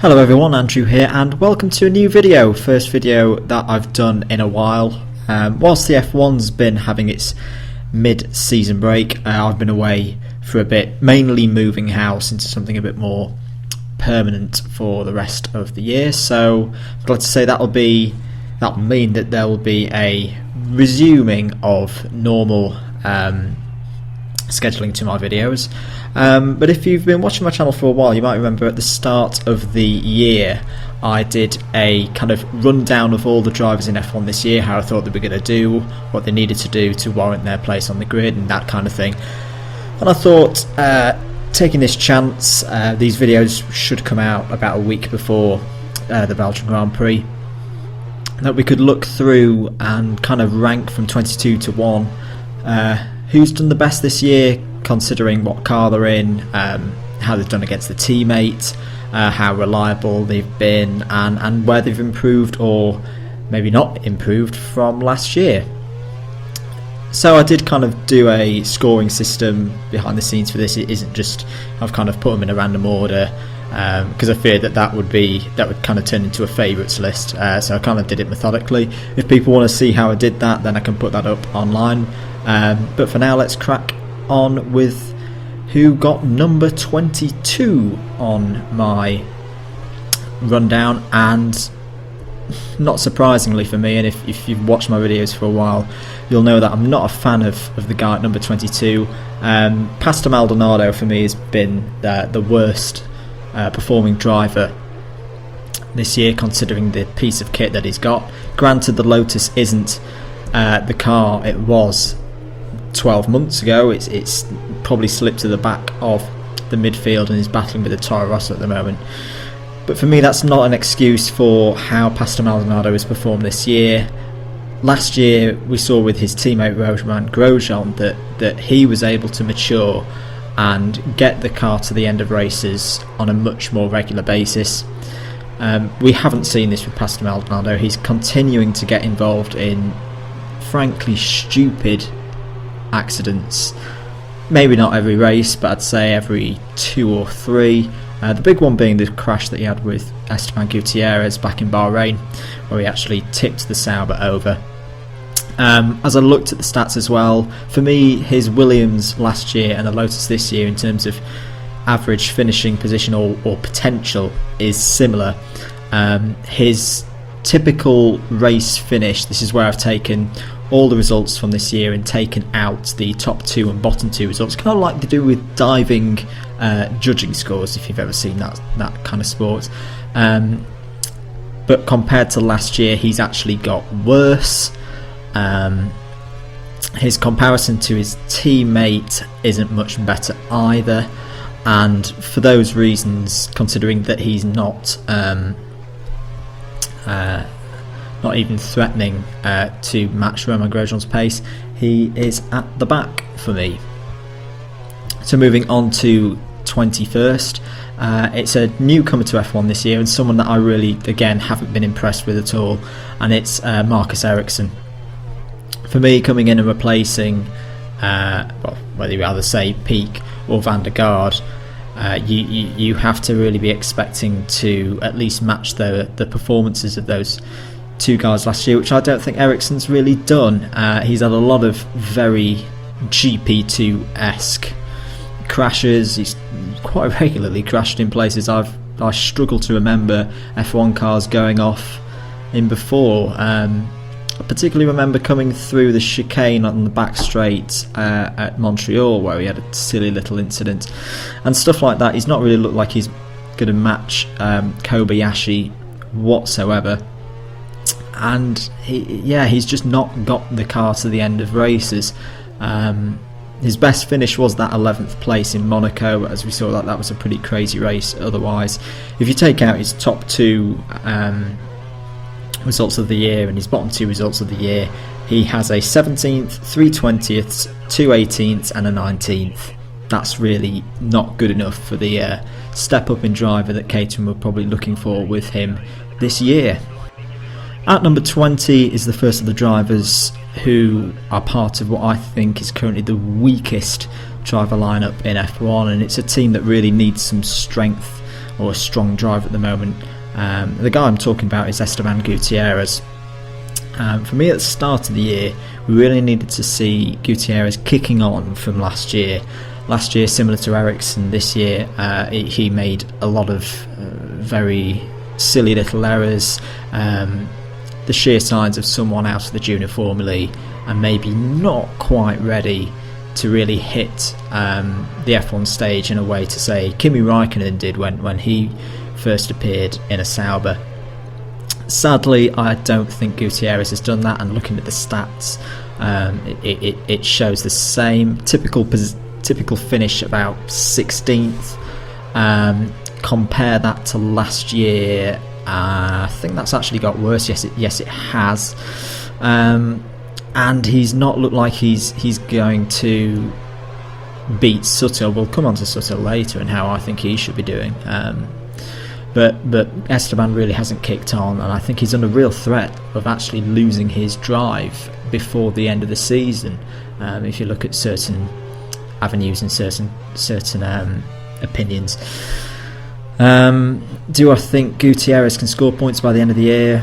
Hello everyone, Andrew here and welcome to a new video. First video that I've done in a while. Whilst the F1's been having its mid-season break, I've been away for a bit, mainly moving house into something a bit more permanent for the rest of the year. So I'd like to say that'll mean that there will be a resuming of normal scheduling to my videos. But if you've been watching my channel for a while, you might remember at the start of the year I did a kind of rundown of all the drivers in F1 this year, how I thought they were going to do, what they needed to do to warrant their place on the grid and that kind of thing. And I thought, taking this chance, these videos should come out about a week before the Belgian Grand Prix, that we could look through and kind of rank from 22 to 1 who's done the best this year, considering what car they're in, how they've done against the teammate, how reliable they've been, and where they've improved or maybe not improved from last year. So I did kind of do a scoring system behind the scenes for this. It isn't just I've kind of put them in a random order because I feared that would kind of turn into a favourites list. So I kind of did it methodically. If people want to see how I did that, then I can put that up online. But for now, let's crack on with who got number 22 on my rundown. And not surprisingly for me, and if you've watched my videos for a while, you'll know that I'm not a fan of the guy at number 22. Pastor Maldonado for me has been the worst performing driver this year, considering the piece of kit that he's got. Granted, the Lotus isn't the car it was 12 months ago. It's probably slipped to the back of the midfield and is battling with the Toro Rosso at the moment. But for me, that's not an excuse for how Pastor Maldonado has performed this year. Last year, we saw with his teammate Romain Grosjean that he was able to mature and get the car to the end of races on a much more regular basis. We haven't seen this with Pastor Maldonado. He's continuing to get involved in frankly stupid accidents. Maybe not every race, but I'd say every 2 or 3. The big one being the crash that he had with Esteban Gutierrez back in Bahrain, where he actually tipped the Sauber over. As I looked at the stats as well, for me, his Williams last year and the Lotus this year in terms of average finishing position or potential is similar. His typical race finish, this is where I've taken all the results from this year and taken out the top 2 and bottom 2 results, kind of like they do with diving judging scores, if you've ever seen that kind of sport. But compared to last year, he's actually got worse. His comparison to his teammate isn't much better either, and for those reasons, considering that he's not even threatening to match Romain Grosjean's pace, he is at the back for me. So moving on to 21st, it's a newcomer to F1 this year and someone that I really, again, haven't been impressed with at all, and it's Marcus Ericsson. For me, coming in and replacing, whether you rather say Peak or Van der Garde, you have to really be expecting to at least match the performances of those 2 guys last year, which I don't think Ericsson's really done. He's had a lot of very GP2-esque crashes. He's quite regularly crashed in places I struggle to remember F1 cars going off in before. I particularly remember coming through the chicane on the back straight at Montreal, where he had a silly little incident and stuff like that. He's not really looked like he's going to match Kobayashi whatsoever, and he's just not got the car to the end of races. His best finish was that 11th place in Monaco, as we saw that was a pretty crazy race otherwise. If you take out his top 2 results of the year and his bottom 2 results of the year, he has a 17th, 3 20ths, 2 18ths and a 19th. That's really not good enough for the step up in driver that Caterham were probably looking for with him this year. At number 20 is the first of the drivers who are part of what I think is currently the weakest driver lineup in F1, and it's a team that really needs some strength or a strong driver at the moment. The guy I'm talking about is Esteban Gutierrez. For me, at the start of the year, we really needed to see Gutierrez kicking on from last year. Last year, similar to Ericsson, this year he made a lot of very silly little errors. The sheer signs of someone out of the junior formulae and maybe not quite ready to really hit the F1 stage in a way to say Kimi Raikkonen did when he first appeared in a Sauber. Sadly, I don't think Gutierrez has done that, and looking at the stats, it shows the same typical finish, about 16th. Compare that to last year, I think that's actually got worse. Yes, it has. And he's not looked like he's going to beat Sutter. We'll come on to Sutter later and how I think he should be doing. But Esteban really hasn't kicked on, and I think he's under real threat of actually losing his drive before the end of the season. If you look at certain avenues and certain opinions. Do I think Gutierrez can score points by the end of the year?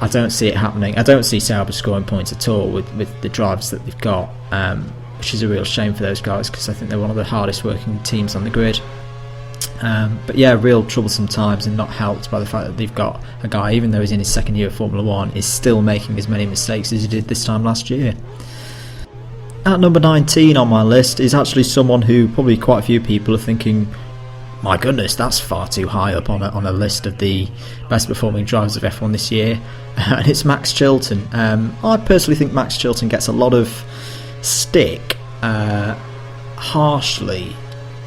I don't see it happening. I don't see Sauber scoring points at all with the drivers that they've got, which is a real shame for those guys, because I think they're one of the hardest working teams on the grid. But yeah, real troublesome times, and not helped by the fact that they've got a guy, even though he's in his second year of Formula 1, is still making as many mistakes as he did this time last year. At number 19 on my list is actually someone who probably quite a few people are thinking, my goodness, that's far too high up on a list of the best performing drivers of F1 this year, and it's Max Chilton. I personally think Max Chilton gets a lot of stick, harshly,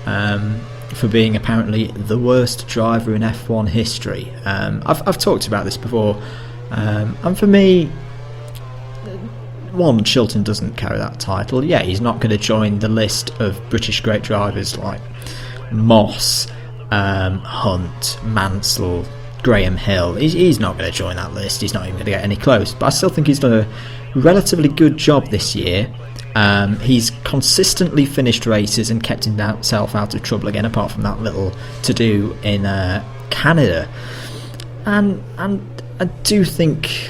for being apparently the worst driver in F1 history. I've talked about this before, and for me, one, Chilton doesn't carry that title. Yeah, he's not going to join the list of British great drivers like Moss, Hunt, Mansell, Graham Hill. He's not going to join that list. He's not even going to get any close. But I still think he's done a relatively good job this year. He's consistently finished races and kept himself out of trouble again, apart from that little to-do in Canada. And I do think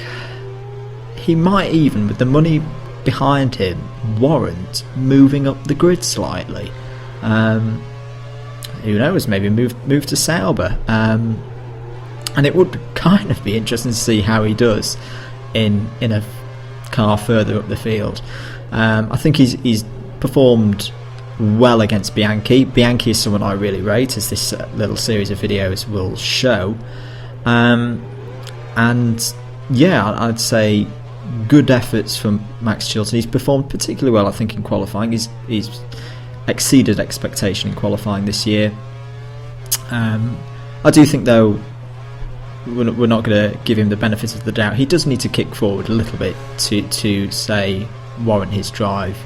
he might even, with the money behind him, warrant moving up the grid slightly. Who knows, maybe move to Sauber. And it would kind of be interesting to see how he does in a car further up the field. I think he's performed well against Bianchi. Bianchi is someone I really rate, as this little series of videos will show. And yeah, I'd say good efforts from Max Chilton. He's performed particularly well, I think, in qualifying. He's exceeded expectation in qualifying this year. I do think, though, we're not going to give him the benefit of the doubt. He does need to kick forward a little bit to say warrant his drive,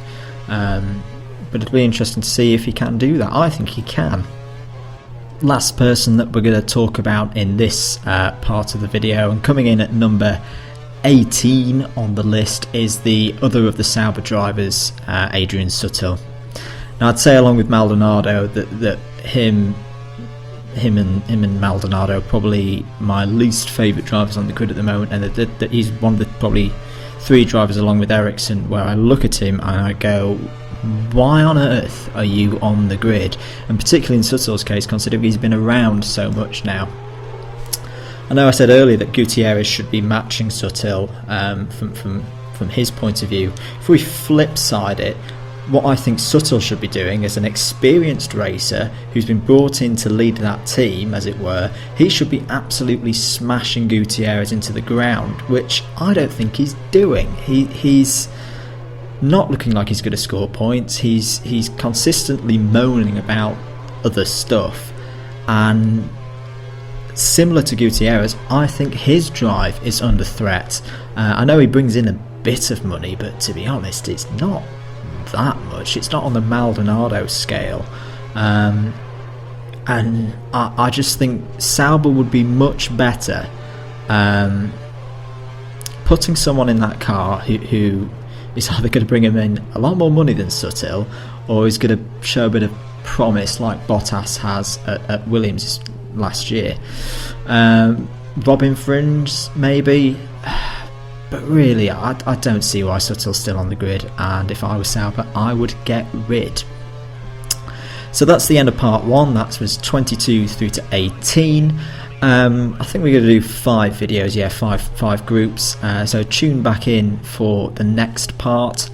but it'll be interesting to see if he can do that. I think he can. Last person that we're going to talk about in this part of the video, and coming in at number 18 on the list, is the other of the Sauber drivers, Adrian Sutil. Now, I'd say, along with Maldonado, that him and Maldonado are probably my least favourite drivers on the grid at the moment, and that he's one of the probably three drivers, along with Ericsson, where I look at him and I go, why on earth are you on the grid? And particularly in Sutil's case, considering he's been around so much now. I know I said earlier that Gutierrez should be matching Sutil from his point of view. If we flip side it, what I think Sutil should be doing as an experienced racer who's been brought in to lead that team, as it were, he should be absolutely smashing Gutierrez into the ground, which I don't think he's doing. He's not looking like he's going to score points. He's consistently moaning about other stuff, and similar to Gutierrez, I think his drive is under threat. I know he brings in a bit of money, but to be honest, it's not that much. It's not on the Maldonado scale, and I just think Sauber would be much better putting someone in that car who is either going to bring him in a lot more money than Sutil, or is going to show a bit of promise like Bottas has at Williams last year. Robin Fringe, maybe. But really, I don't see why Suttle's still on the grid, and if I was Sauber, I would get rid. So that's the end of part 1. That was 22 through to 18. I think we're going to do 5 videos, 5 groups. So tune back in for the next part.